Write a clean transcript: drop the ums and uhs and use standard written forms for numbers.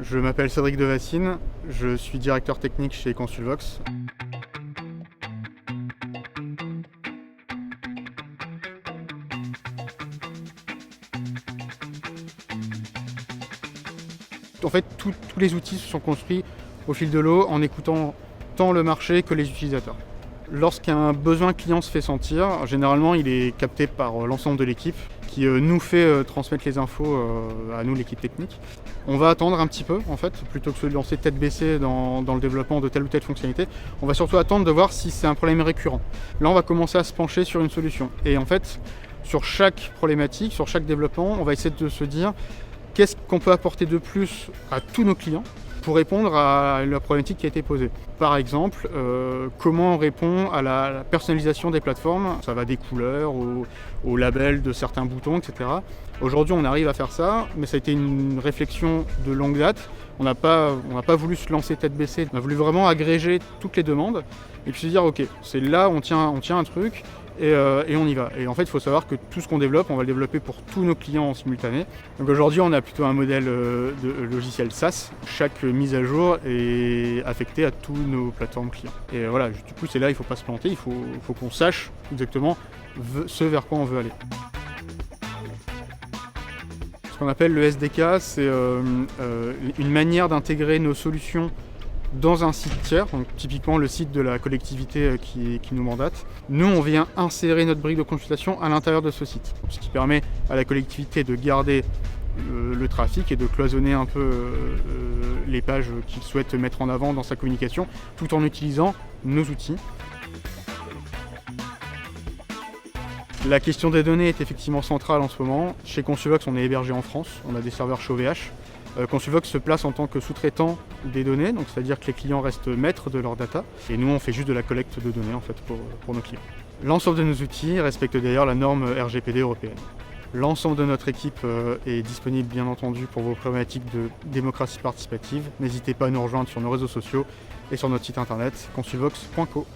Je m'appelle Cédric Devassine, je suis directeur technique chez Consulvox. En fait, tous les outils se sont construits au fil de l'eau en écoutant tant le marché que les utilisateurs. Lorsqu'un besoin client se fait sentir, généralement il est capté par l'ensemble de l'équipe qui nous fait transmettre les infos à nous, l'équipe technique. On va attendre un petit peu en fait, plutôt que de se lancer tête baissée dans le développement de telle ou telle fonctionnalité. On va surtout attendre de voir si c'est un problème récurrent. Là on va commencer à se pencher sur une solution. Et en fait, sur chaque problématique, sur chaque développement, on va essayer de se dire qu'est-ce qu'on peut apporter de plus à tous nos clients pour répondre à la problématique qui a été posée. Par exemple, comment on répond à la personnalisation des plateformes. Ça va des couleurs, au label de certains boutons, etc. Aujourd'hui, on arrive à faire ça, mais ça a été une réflexion de longue date. On n'a pas voulu se lancer tête baissée. On a voulu vraiment agréger toutes les demandes et puis se dire, ok, c'est là, on tient un truc. Et on y va. Et en fait, il faut savoir que tout ce qu'on développe, on va le développer pour tous nos clients en simultané. Donc aujourd'hui, on a plutôt un modèle de logiciel SaaS. Chaque mise à jour est affectée à tous nos plateformes clients. Et voilà, du coup, c'est là, il ne faut pas se planter. Il faut qu'on sache exactement ce vers quoi on veut aller. Ce qu'on appelle le SDK, c'est une manière d'intégrer nos solutions dans un site tiers, donc typiquement le site de la collectivité qui nous mandate. Nous, on vient insérer notre brique de consultation à l'intérieur de ce site, ce qui permet à la collectivité de garder le trafic et de cloisonner un peu les pages qu'il souhaite mettre en avant dans sa communication, tout en utilisant nos outils. La question des données est effectivement centrale en ce moment. Chez Consulvox, on est hébergé en France, on a des serveurs chez OVH. Consulvox se place en tant que sous-traitant des données, donc c'est-à-dire que les clients restent maîtres de leur data, et nous on fait juste de la collecte de données en fait pour nos clients. L'ensemble de nos outils respecte d'ailleurs la norme RGPD européenne. L'ensemble de notre équipe est disponible bien entendu pour vos problématiques de démocratie participative. N'hésitez pas à nous rejoindre sur nos réseaux sociaux et sur notre site internet consulvox.co.